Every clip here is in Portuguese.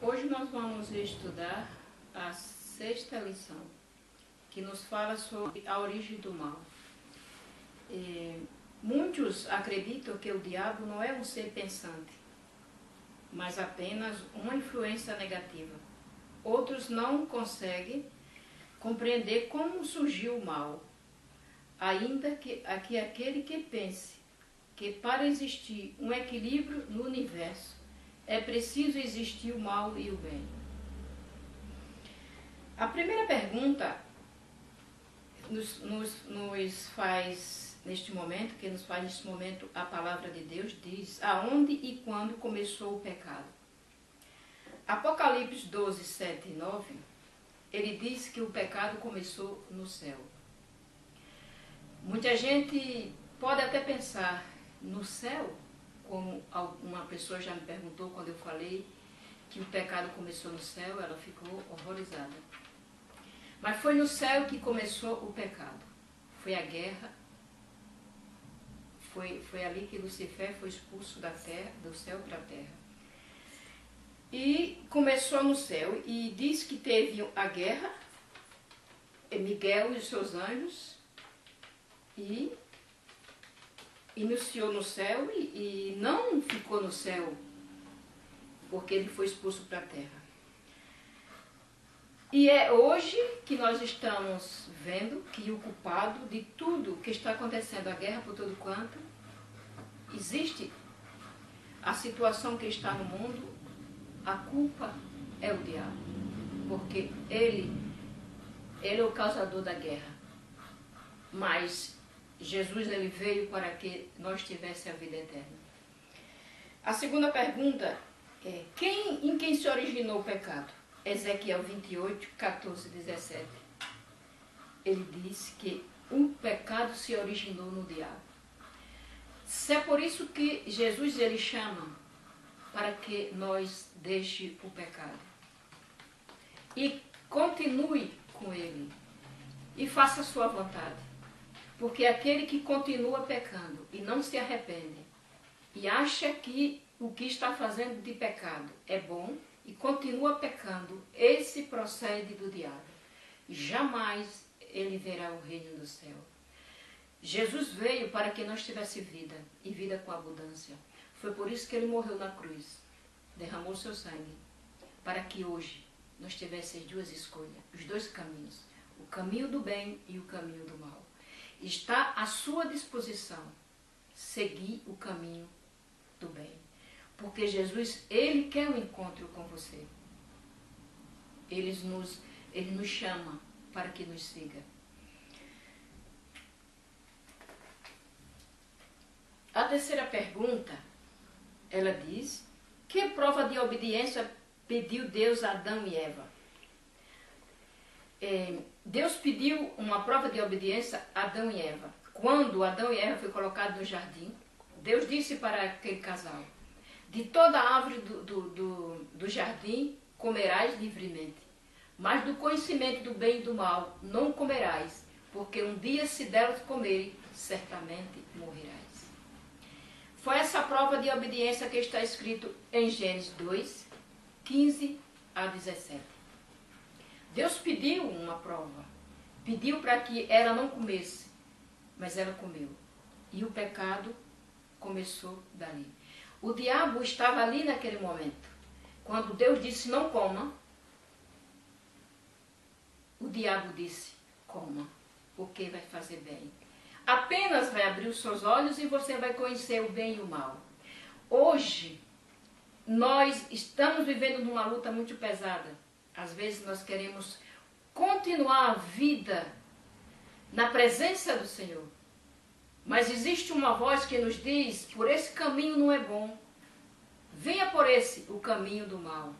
Hoje nós vamos estudar a sexta lição, que nos fala sobre a origem do mal. Muitos acreditam que o diabo não é um ser pensante, mas apenas uma influência negativa. Outros não conseguem compreender como surgiu o mal, ainda que aquele que pense que para existir um equilíbrio no universo é preciso existir o mal e o bem. A primeira pergunta nos faz neste momento a palavra de Deus diz aonde e quando começou o pecado. Apocalipse 12, 7 e 9, ele diz que o pecado começou no céu. Muita gente pode até pensar no céu, como uma pessoa já me perguntou quando eu falei que o pecado começou no céu, ela ficou horrorizada. Mas foi no céu que começou o pecado. Foi a guerra, foi ali que Lucifer foi expulso da terra, do céu para a terra. E começou no céu, e diz que teve a guerra, Miguel e os seus anjos, e iniciou no céu e não ficou no céu, porque ele foi expulso para a terra. E é hoje que nós estamos vendo que o culpado de tudo que está acontecendo, a guerra por todo quanto, existe a situação que está no mundo, a culpa é o diabo, porque ele é o causador da guerra. Mas Jesus ele veio para que nós tivéssemos a vida eterna. A segunda pergunta é, em quem se originou o pecado? Ezequiel 28, 14 e 17. Ele diz que o pecado se originou no diabo. Se é por isso que Jesus ele chama para que nós deixe o pecado e continue com ele e faça a sua vontade. Porque aquele que continua pecando e não se arrepende e acha que o que está fazendo de pecado é bom e continua pecando, esse procede do diabo. Jamais ele verá o reino do céu. Jesus veio para que nós tivéssemos vida e vida com abundância. Foi por isso que ele morreu na cruz, derramou seu sangue, para que hoje nós tivéssemos duas escolhas, os dois caminhos, o caminho do bem e o caminho do mal. Está à sua disposição seguir o caminho do bem. Porque Jesus, ele quer um encontro com você. Ele nos chama para que nos siga. A terceira pergunta, ela diz, que prova de obediência pediu Deus a Adão e Eva? Deus pediu uma prova de obediência a Adão e Eva. Quando Adão e Eva foi colocado no jardim, Deus disse para aquele casal, de toda a árvore do jardim comerás livremente, mas do conhecimento do bem e do mal não comerás, porque um dia se delas comerem, certamente morrerás. Foi essa prova de obediência que está escrito em Gênesis 2, 15 a 17. Deus pediu uma prova, pediu para que ela não comesse, mas ela comeu. E o pecado começou dali. O diabo estava ali naquele momento. Quando Deus disse não coma, o diabo disse coma, porque vai fazer bem. Apenas vai abrir os seus olhos e você vai conhecer o bem e o mal. Hoje, nós estamos vivendo numa luta muito pesada. Às vezes nós queremos continuar a vida na presença do Senhor. Mas existe uma voz que nos diz, por esse caminho não é bom. Venha por o caminho do mal.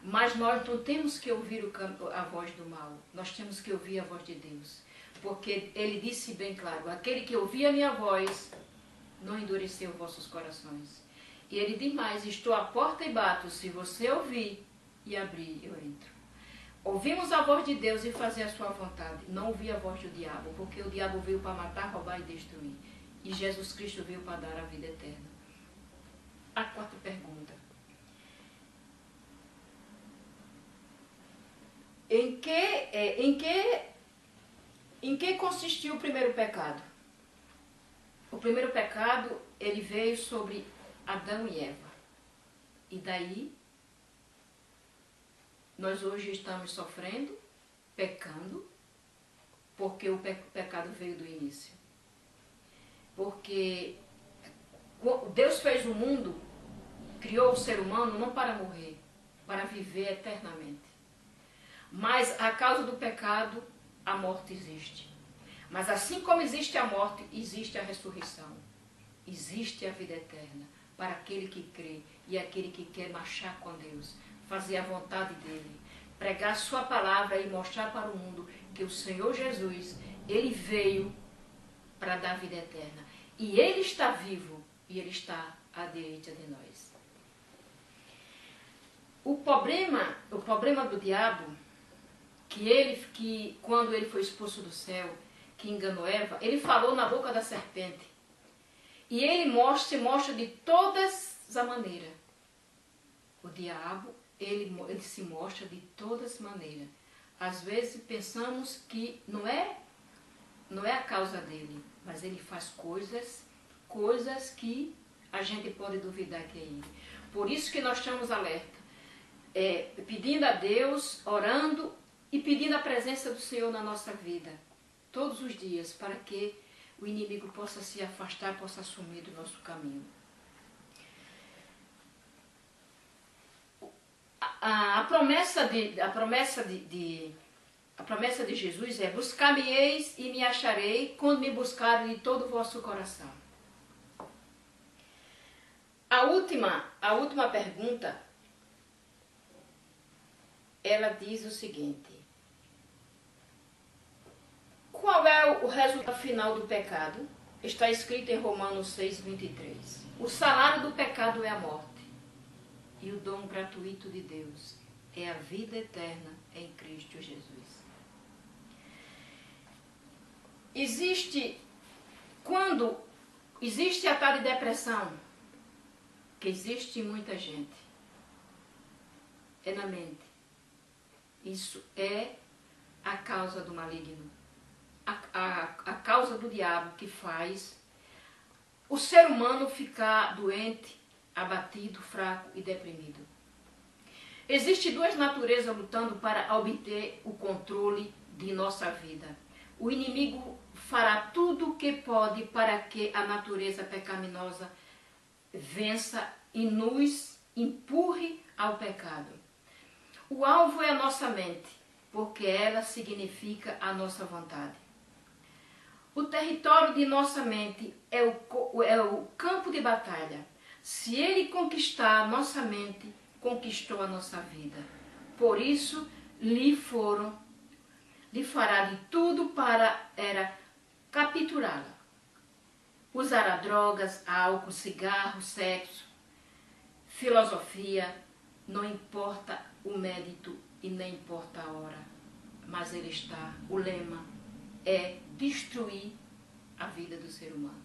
Mas nós não temos que ouvir a voz do mal. Nós temos que ouvir a voz de Deus. Porque ele disse bem claro, aquele que ouvir a minha voz, não endureceu vossos corações. E ele diz mais, estou à porta e bato, se você ouvir e abrir, eu entro. Ouvimos a voz de Deus e fazer a sua vontade, não ouvir a voz do diabo, porque o diabo veio para matar, roubar e destruir. E Jesus Cristo veio para dar a vida eterna. A quarta pergunta. em que consistiu o primeiro pecado? O primeiro pecado, ele veio sobre Adão e Eva. E daí, nós hoje estamos sofrendo, pecando, porque o pecado veio do início. Porque Deus fez o mundo, criou o ser humano não para morrer, para viver eternamente. Mas a causa do pecado, a morte existe. Mas assim como existe a morte, existe a ressurreição. Existe a vida eterna para aquele que crê e aquele que quer marchar com Deus, fazer a vontade dele, pregar sua palavra e mostrar para o mundo que o Senhor Jesus, ele veio para dar vida eterna. E ele está vivo e ele está à direita de nós. O problema do diabo, que quando ele foi expulso do céu, que enganou Eva, ele falou na boca da serpente. E ele se mostra de todas as maneiras. O diabo, ele se mostra de todas as maneiras. Às vezes pensamos que não é a causa dele, mas ele faz coisas que a gente pode duvidar que é ele. Por isso que nós estamos alerta, pedindo a Deus, orando e pedindo a presença do Senhor na nossa vida, todos os dias, para que o inimigo possa se afastar, possa assumir do nosso caminho. A promessa de Jesus é: buscar-me-eis e me acharei quando me buscarem de todo o vosso coração. A última pergunta, ela diz o seguinte: qual é o resultado final do pecado? Está escrito em Romanos 6:23. O salário do pecado é a morte. E o dom gratuito de Deus é a vida eterna em Cristo Jesus. Quando existe a tal de depressão, que existe em muita gente, é na mente. Isso é a causa do maligno. A causa do diabo que faz o ser humano ficar doente, abatido, fraco e deprimido. Existem duas naturezas lutando para obter o controle de nossa vida. O inimigo fará tudo o que pode para que a natureza pecaminosa vença e nos empurre ao pecado. O alvo é a nossa mente, porque ela significa a nossa vontade. O território de nossa mente é o campo de batalha. Se ele conquistar a nossa mente, conquistou a nossa vida. Por isso, lhe fará de tudo para capturá-la. Usará drogas, álcool, cigarro, sexo, filosofia, não importa o mérito e nem importa a hora. Mas o lema é destruir a vida do ser humano.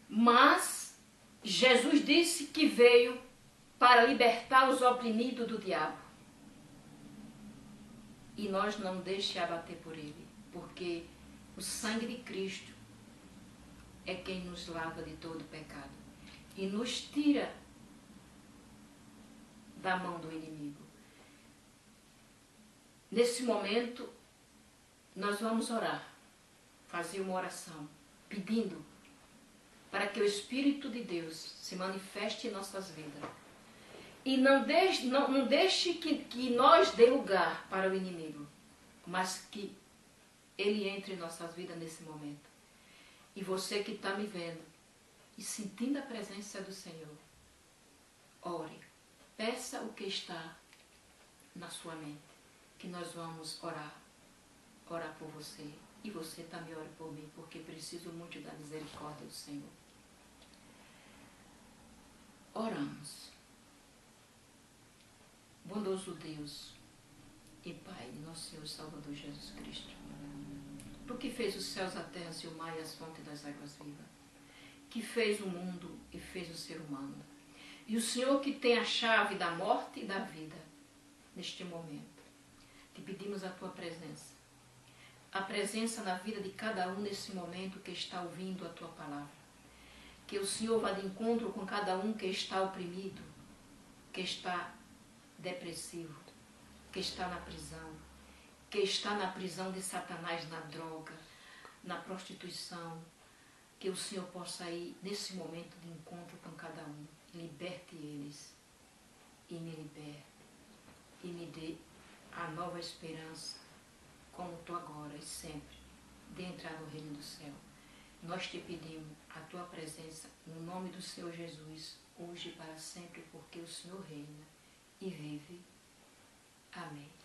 Mas Jesus disse que veio para libertar os oprimidos do diabo. E nós não deixemos abater por ele, porque o sangue de Cristo é quem nos lava de todo pecado e nos tira da mão do inimigo. Nesse momento, nós vamos orar, fazer uma oração, pedindo para que o Espírito de Deus se manifeste em nossas vidas. E não deixe que nós dê lugar para o inimigo, mas que ele entre em nossas vidas nesse momento. E você que está me vendo e sentindo a presença do Senhor, ore, peça o que está na sua mente, que nós vamos orar por você. E você também ore por mim, porque preciso muito da misericórdia do Senhor. Oramos. Bondoso Deus e Pai de nosso Senhor Salvador Jesus Cristo, tu que fez os céus, a terra, o mar e as fontes das águas vivas, que fez o mundo e fez o ser humano, e o Senhor que tem a chave da morte e da vida neste momento. te pedimos a tua presença. A presença na vida de cada um nesse momento que está ouvindo a tua palavra. Que o Senhor vá de encontro com cada um que está oprimido, que está depressivo, que está na prisão, que está na prisão de Satanás, na droga, na prostituição. Que o Senhor possa ir nesse momento de encontro com cada um. Liberte eles e me liberte e me dê a nova esperança, como tu agora e sempre, de entrar no reino do céu. Nós te pedimos a tua presença no nome do Senhor Jesus, hoje e para sempre, porque o Senhor reina e vive. Amém.